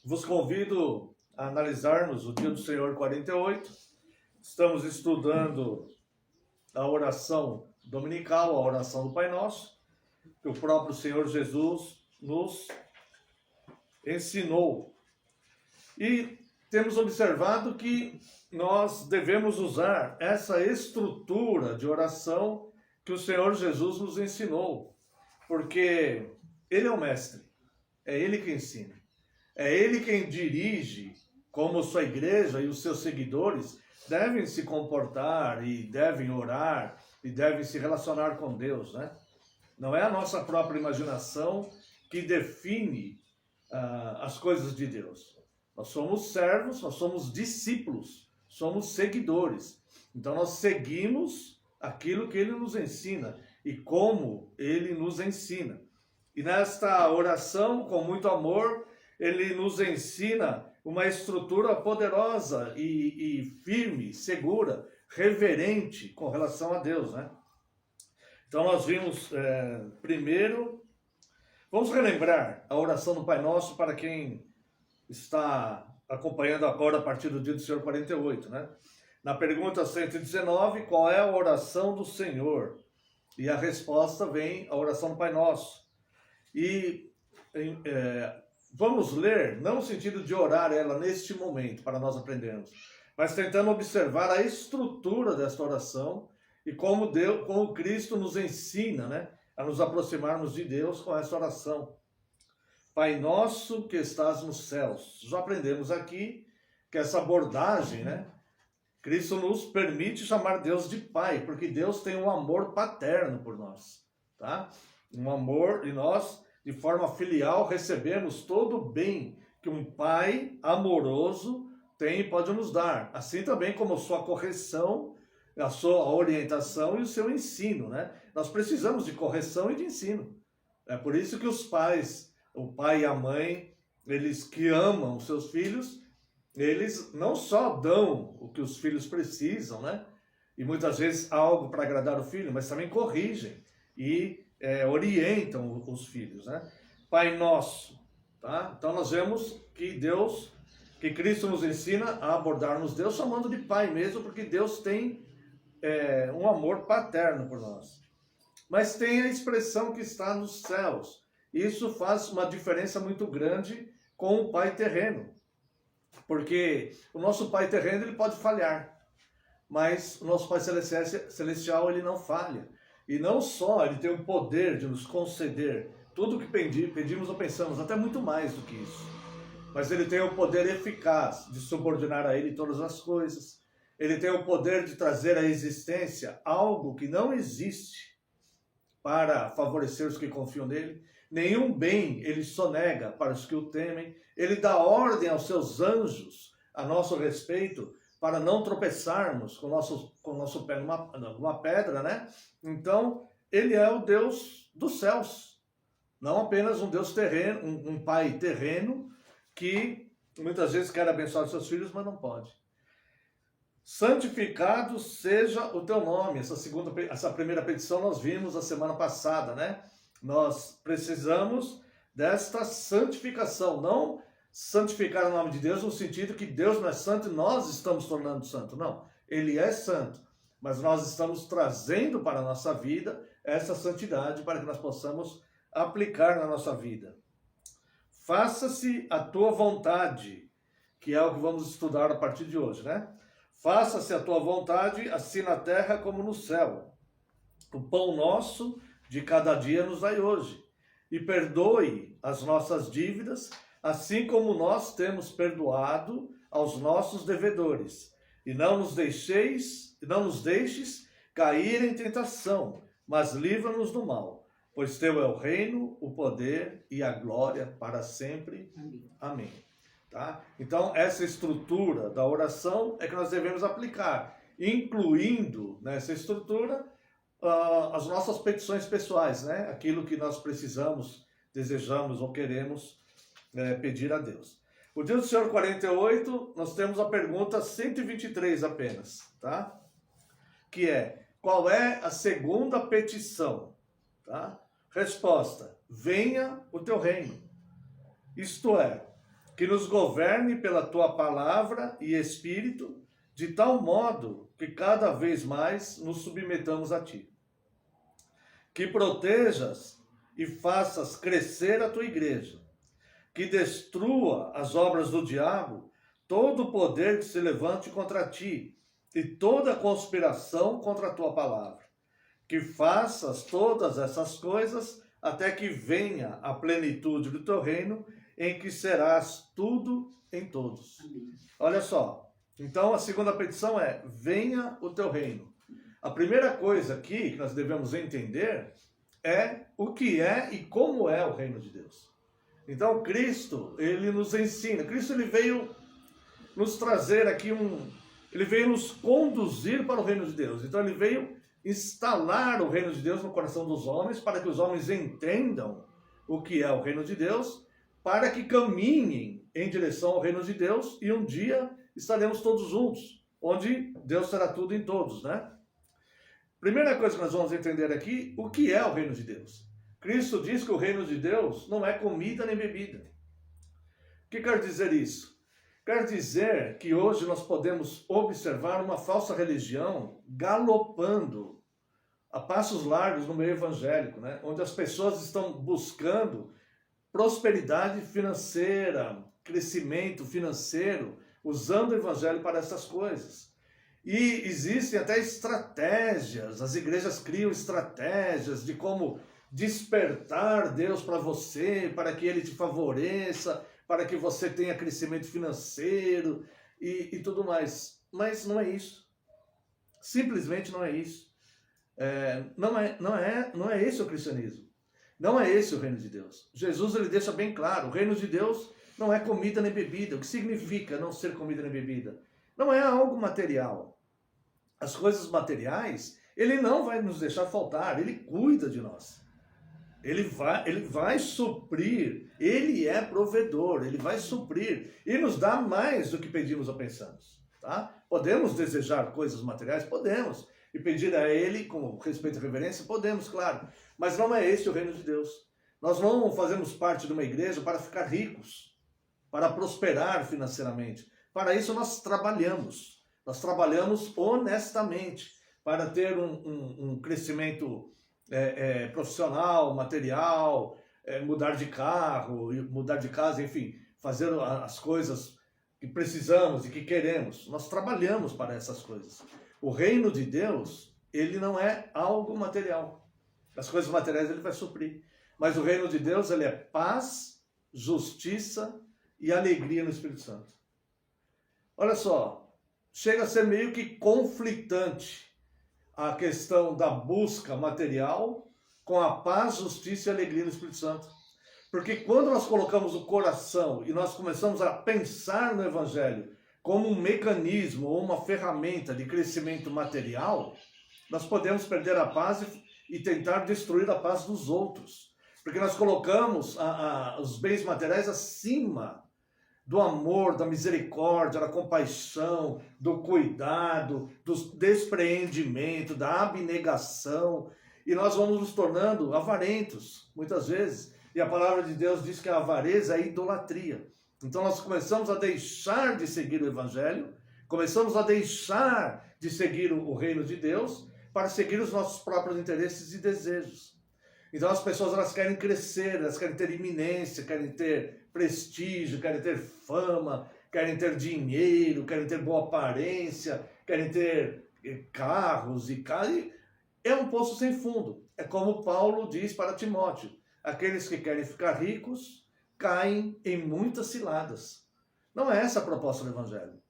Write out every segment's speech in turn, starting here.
Vos convido a analisarmos o Dia do Senhor 48. Estamos estudando a oração dominical, a oração do Pai Nosso, que o próprio Senhor Jesus nos ensinou. E temos observado que nós devemos usar essa estrutura de oração que o Senhor Jesus nos ensinou, porque Ele é o mestre, é Ele que ensina. É Ele quem dirige como sua igreja e os seus seguidores devem se comportar e devem orar e devem se relacionar com Deus, né? Não é a nossa própria imaginação que define as coisas de Deus. Nós somos servos, nós somos discípulos, somos seguidores. Então nós seguimos aquilo que Ele nos ensina e como Ele nos ensina. E nesta oração, com muito amor, Ele nos ensina uma estrutura poderosa e firme, segura, reverente com relação a Deus, né? Então nós vimos primeiro, vamos relembrar a oração do Pai Nosso para quem está acompanhando agora a partir do Dia do Senhor 48, né? Na pergunta 119, qual é a oração do Senhor? E a resposta vem a oração do Pai Nosso. E vamos ler, não no sentido de orar ela neste momento, para nós aprendermos, mas tentando observar a estrutura desta oração e como Cristo nos ensina, né, a nos aproximarmos de Deus com essa oração. Pai nosso que estás nos céus. Já aprendemos aqui que essa abordagem, né, Cristo nos permite chamar Deus de Pai, porque Deus tem um amor paterno por nós, tá? Um amor, e nós, de forma filial, recebemos todo o bem que um pai amoroso tem e pode nos dar. Assim também como sua correção, a sua orientação e o seu ensino, né? Nós precisamos de correção e de ensino. É por isso que os pais, o pai e a mãe, eles que amam os seus filhos, eles não só dão o que os filhos precisam, né? E muitas vezes algo para agradar o filho, mas também corrigem e orientam os filhos, né? Pai Nosso, tá? Então nós vemos que Cristo nos ensina a abordarmos Deus chamando de Pai mesmo, porque Deus tem um amor paterno por nós. Mas tem a expressão que está nos céus. Isso faz uma diferença muito grande com o Pai terreno, porque o nosso Pai terreno ele pode falhar, mas o nosso Pai celestial ele não falha. E não só ele tem o poder de nos conceder tudo o que pedimos ou pensamos, até muito mais do que isso. Mas ele tem o poder eficaz de subordinar a ele todas as coisas. Ele tem o poder de trazer à existência algo que não existe para favorecer os que confiam nele. Nenhum bem ele sonega para os que o temem. Ele dá ordem aos seus anjos a nosso respeito, para não tropeçarmos com o nosso pé numa pedra, né? Então, ele é o Deus dos céus, não apenas um Deus terreno, um pai terreno, que muitas vezes quer abençoar os seus filhos, mas não pode. Santificado seja o teu nome. Essa primeira petição nós vimos a semana passada, né? Nós precisamos desta santificação, não santificar o nome de Deus no sentido que Deus não é santo e nós estamos tornando santo. Não, Ele é santo, mas nós estamos trazendo para a nossa vida essa santidade para que nós possamos aplicar na nossa vida. Faça-se a tua vontade, que é o que vamos estudar a partir de hoje, né? Faça-se a tua vontade, assim na terra como no céu. O pão nosso de cada dia nos dai hoje. E perdoe as nossas dívidas, assim como nós temos perdoado aos nossos devedores. E não nos deixes cair em tentação, mas livra-nos do mal. Pois teu é o reino, o poder e a glória para sempre. Amém. Amém. Tá? Então, essa estrutura da oração é que nós devemos aplicar, incluindo nessa estrutura as nossas petições pessoais, né? Aquilo que nós precisamos, desejamos ou queremos pedir a Deus. O Dia do Senhor 48, nós temos a pergunta 123 apenas, tá? Que é, qual é a segunda petição? Tá? Resposta, venha o teu reino. Isto é, que nos governe pela tua palavra e espírito, de tal modo que cada vez mais nos submetamos a ti. Que protejas e faças crescer a tua igreja, que destrua as obras do diabo, todo o poder que se levante contra ti, e toda conspiração contra a tua palavra. Que faças todas essas coisas até que venha a plenitude do teu reino, em que serás tudo em todos. Amém. Olha só, então a segunda petição é: venha o teu reino. A primeira coisa aqui que nós devemos entender é o que é e como é o reino de Deus. Então Cristo, ele nos ensina. Cristo, ele veio nos trazer aqui ele veio nos conduzir para o reino de Deus. Então ele veio instalar o reino de Deus no coração dos homens, para que os homens entendam o que é o reino de Deus, para que caminhem em direção ao reino de Deus, e um dia estaremos todos juntos, onde Deus será tudo em todos, né? Primeira coisa que nós vamos entender aqui, o que é o reino de Deus. Cristo diz que o reino de Deus não é comida nem bebida. O que quer dizer isso? Quer dizer que hoje nós podemos observar uma falsa religião galopando a passos largos no meio evangélico, né? Onde as pessoas estão buscando prosperidade financeira, crescimento financeiro, usando o evangelho para essas coisas. E existem até estratégias, as igrejas criam estratégias de como despertar Deus para você, para que Ele te favoreça, para que você tenha crescimento financeiro e tudo mais. Mas não é isso. Simplesmente não é isso. Não é esse o cristianismo. Não é esse o reino de Deus. Jesus, ele deixa bem claro, o reino de Deus não é comida nem bebida. O que significa não ser comida nem bebida? Não é algo material. As coisas materiais, ele não vai nos deixar faltar, ele cuida de nós. Ele vai suprir, ele é provedor, ele vai suprir e nos dá mais do que pedimos ou pensamos. Tá? Podemos desejar coisas materiais? Podemos. E pedir a ele, com respeito e reverência? Podemos, claro. Mas não é esse o reino de Deus. Nós não fazemos parte de uma igreja para ficar ricos, para prosperar financeiramente. Para isso nós trabalhamos. Nós trabalhamos honestamente para ter um crescimento profissional, material, mudar de carro, mudar de casa, enfim, fazer as coisas que precisamos e que queremos. Nós trabalhamos para essas coisas. O reino de Deus, ele não é algo material. As coisas materiais ele vai suprir. Mas o reino de Deus, ele é paz, justiça e alegria no Espírito Santo. Olha só, chega a ser meio que conflitante a questão da busca material com a paz, justiça e alegria no Espírito Santo. Porque quando nós colocamos o coração e nós começamos a pensar no Evangelho como um mecanismo ou uma ferramenta de crescimento material, nós podemos perder a paz e tentar destruir a paz dos outros. Porque nós colocamos os bens materiais acima do amor, da misericórdia, da compaixão, do cuidado, do despreendimento, da abnegação. E nós vamos nos tornando avarentos, muitas vezes. E a palavra de Deus diz que a avareza é idolatria. Então nós começamos a deixar de seguir o Evangelho, começamos a deixar de seguir o reino de Deus para seguir os nossos próprios interesses e desejos. Então as pessoas elas querem crescer, elas querem ter iminência, querem ter prestígio, querem ter fama, querem ter dinheiro, querem ter boa aparência, querem ter carros e casas. É um poço sem fundo. É como Paulo diz para Timóteo: aqueles que querem ficar ricos caem em muitas ciladas. Não é essa a proposta do Evangelho.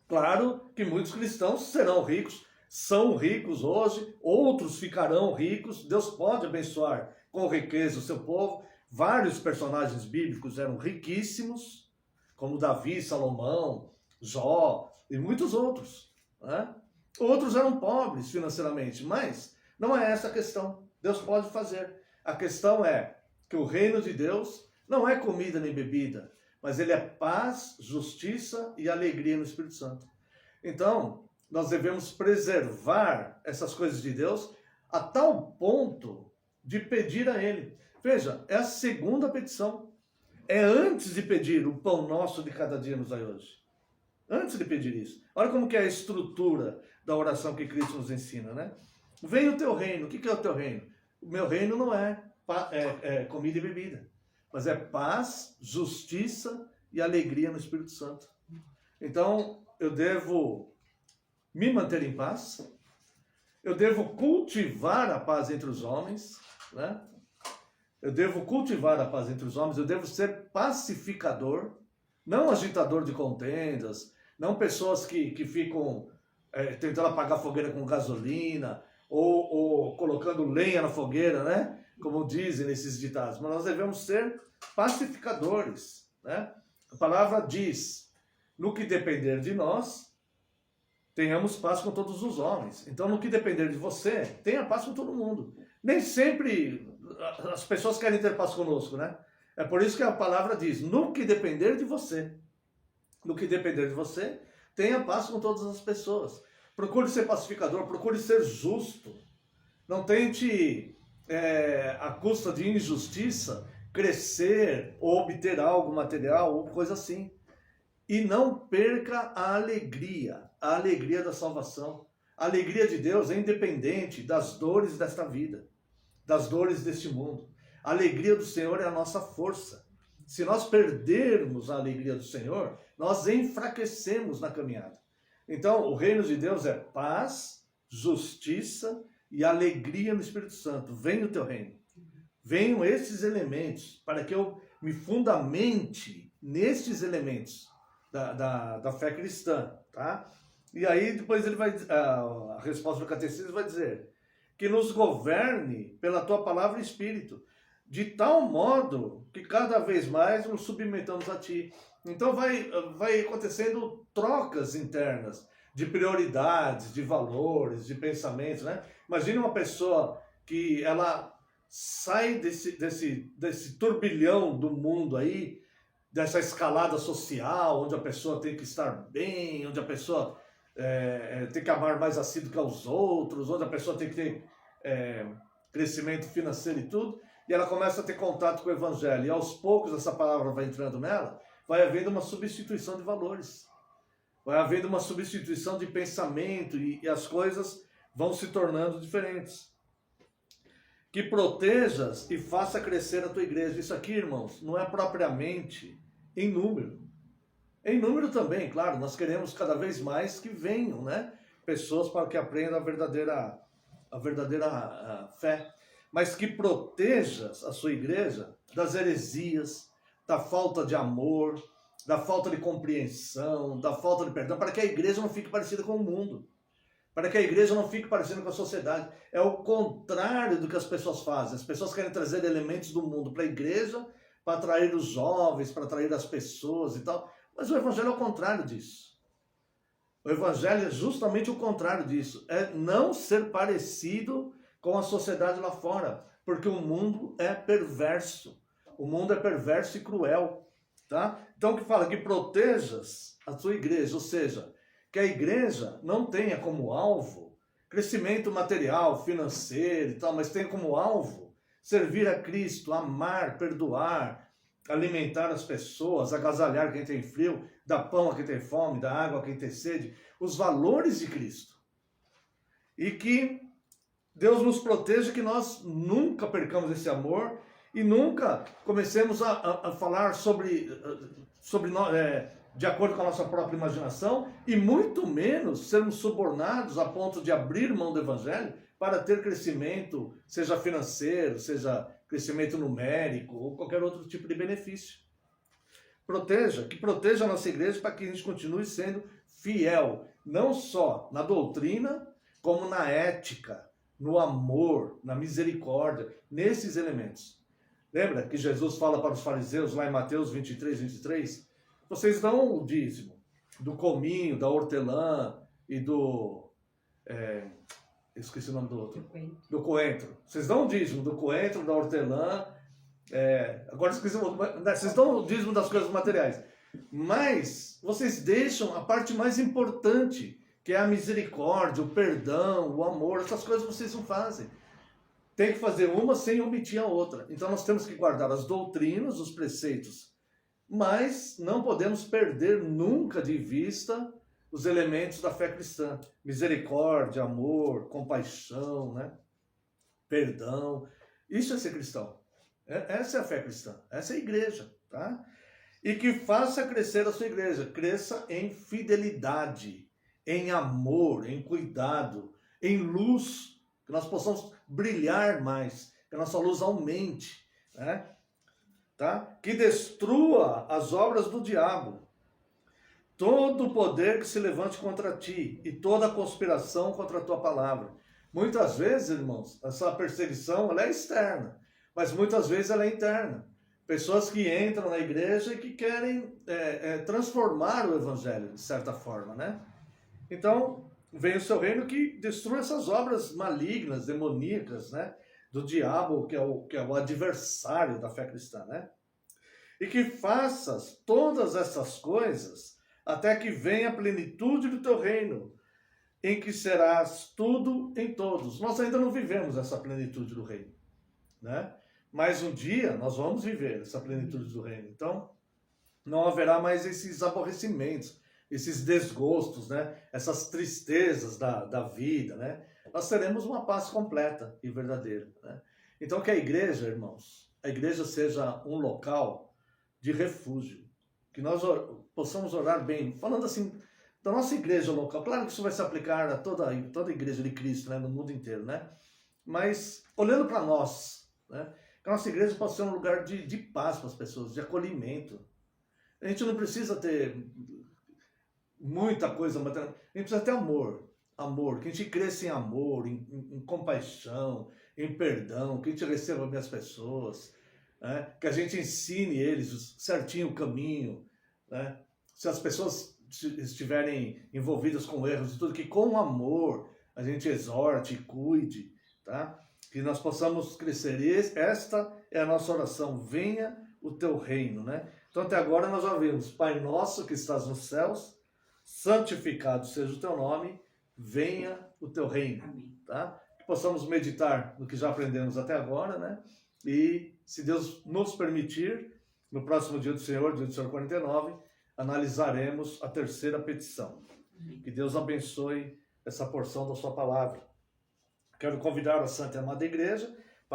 Claro que muitos cristãos serão ricos, são ricos hoje, outros ficarão ricos. Deus pode abençoar com riqueza o seu povo. Vários personagens bíblicos eram riquíssimos, como Davi, Salomão, Jó e muitos outros, né? Outros eram pobres financeiramente, mas não é essa a questão. Deus pode fazer. A questão é que o reino de Deus não é comida nem bebida, mas ele é paz, justiça e alegria no Espírito Santo. Então, nós devemos preservar essas coisas de Deus a tal ponto de pedir a Ele. Veja, é a segunda petição. é antes de pedir o pão nosso de cada dia nos dai hoje. Antes de pedir isso. Olha como que é a estrutura da oração que Cristo nos ensina, né? Venha o teu reino. O que é o teu reino? O meu reino não é comida e bebida, mas é paz, justiça e alegria no Espírito Santo. Então, eu devo me manter em paz, eu devo cultivar a paz entre os homens, né? Eu devo cultivar a paz entre os homens, eu devo ser pacificador, não agitador de contendas, não pessoas que ficam tentando apagar a fogueira com gasolina, ou colocando lenha na fogueira, né? Como dizem nesses ditados. Mas nós devemos ser pacificadores, né? A palavra diz, no que depender de nós, tenhamos paz com todos os homens. Então, no que depender de você, tenha paz com todo mundo. Nem sempre as pessoas querem ter paz conosco, né? É por isso que a palavra diz, no que depender de você. No que depender de você, tenha paz com todas as pessoas. Procure ser pacificador, procure ser justo. Não tente, à custa de injustiça, crescer ou obter algo material ou coisa assim. E não perca a alegria da salvação. A alegria de Deus é independente das dores desta vida, das dores deste mundo. A alegria do Senhor é a nossa força. Se nós perdermos a alegria do Senhor, nós enfraquecemos na caminhada. Então, o reino de Deus é paz, justiça e alegria no Espírito Santo. Venha o teu reino. Venham esses elementos para que eu me fundamente nestes elementos da fé cristã, tá? E aí depois ele vai, a resposta do catecismo vai dizer que nos governe pela tua palavra e espírito, de tal modo que cada vez mais nos submetamos a ti. Então vai acontecendo trocas internas de prioridades, de valores, de pensamentos, né? Imagine uma pessoa que ela sai desse turbilhão do mundo aí, dessa escalada social, onde a pessoa tem que estar bem, onde a pessoa tem que amar mais a si do que aos outros, onde a pessoa tem que ter crescimento financeiro e tudo, e ela começa a ter contato com o Evangelho, e aos poucos essa palavra vai entrando nela, vai havendo uma substituição de valores, vai havendo uma substituição de pensamento, e as coisas vão se tornando diferentes. Que protejas e faça crescer a tua igreja. Isso aqui, irmãos, não é propriamente em número. Em número também, claro, nós queremos cada vez mais que venham, né, pessoas para que aprendam a verdadeira fé. Mas que protejas a sua igreja das heresias, da falta de amor, da falta de compreensão, da falta de perdão, para que a igreja não fique parecida com o mundo. Para que a igreja não fique parecendo com a sociedade. É o contrário do que as pessoas fazem. As pessoas querem trazer elementos do mundo para a igreja, para atrair os jovens, para atrair as pessoas e tal. Mas o evangelho é o contrário disso. O evangelho é justamente o contrário disso. É não ser parecido com a sociedade lá fora. Porque o mundo é perverso. O mundo é perverso e cruel. Tá? Então que fala que protejas a tua igreja, ou seja, que a igreja não tenha como alvo crescimento material, financeiro e tal, mas tenha como alvo servir a Cristo, amar, perdoar, alimentar as pessoas, agasalhar quem tem frio, dar pão a quem tem fome, dar água a quem tem sede, os valores de Cristo. E que Deus nos proteja, que nós nunca percamos esse amor e nunca comecemos a falar sobre nós, de acordo com a nossa própria imaginação, e muito menos sermos subornados a ponto de abrir mão do evangelho para ter crescimento, seja financeiro, seja crescimento numérico, ou qualquer outro tipo de benefício. Que proteja a nossa igreja para que a gente continue sendo fiel, não só na doutrina, como na ética, no amor, na misericórdia, nesses elementos. Lembra que Jesus fala para os fariseus, lá em Mateus 23, vocês dão o dízimo do cominho, da hortelã e do... esqueci o nome do outro. Do coentro. Vocês dão o dízimo do coentro, da hortelã. Agora esqueci o outro. Vocês dão o dízimo das coisas materiais. Mas vocês deixam a parte mais importante, que é a misericórdia, o perdão, o amor. Essas coisas vocês não fazem. Tem que fazer uma sem omitir a outra. Então nós temos que guardar as doutrinas, os preceitos Mas não podemos perder nunca de vista os elementos da fé cristã. Misericórdia, amor, compaixão, né? Perdão. Isso é ser cristão. Essa é a fé cristã. Essa é a igreja, tá? E que faça crescer a sua igreja. Cresça em fidelidade, em amor, em cuidado, em luz. Que nós possamos brilhar mais. Que a nossa luz aumente, né? Tá? Que destrua as obras do diabo. Todo o poder que se levante contra ti e toda a conspiração contra a tua palavra. Muitas vezes, irmãos, essa perseguição ela é externa, mas muitas vezes ela é interna. Pessoas que entram na igreja e que querem transformar o evangelho, de certa forma, né? Então, vem o seu reino que destrua essas obras malignas, demoníacas, né? Do diabo, que é o adversário da fé cristã, né? E que faças todas essas coisas até que venha a plenitude do teu reino, em que serás tudo em todos. Nós ainda não vivemos essa plenitude do reino, né? Mas um dia nós vamos viver essa plenitude do reino. Então, não haverá mais esses aborrecimentos, esses desgostos, né? Essas tristezas da vida, né? Nós teremos uma paz completa e verdadeira, né? Então, que a igreja, irmãos, a igreja seja um local de refúgio, que nós possamos orar bem, falando assim, da nossa igreja local. Claro que isso vai se aplicar a toda a igreja de Cristo, né? No mundo inteiro, né? Mas, olhando para nós, né? Que a nossa igreja possa ser um lugar de paz para as pessoas, de acolhimento. A gente não precisa ter muita coisa material, a gente precisa ter amor. Amor, que a gente cresça em amor, em compaixão, em perdão, que a gente receba bem as pessoas, né? Que a gente ensine eles certinho o caminho, né? Se as pessoas estiverem envolvidas com erros e tudo, que com amor a gente exorte e cuide, tá? Que nós possamos crescer. E esta é a nossa oração, venha o teu reino, né? Então até agora nós já vimos, Pai nosso que estás nos céus, santificado seja o teu nome, venha o teu reino. Amém. Tá? Que possamos meditar no que já aprendemos até agora, né? E se Deus nos permitir, no próximo dia do Senhor 49, analisaremos a terceira petição. Amém. Que Deus abençoe essa porção da sua palavra. Quero convidar a Santa e Amada Igreja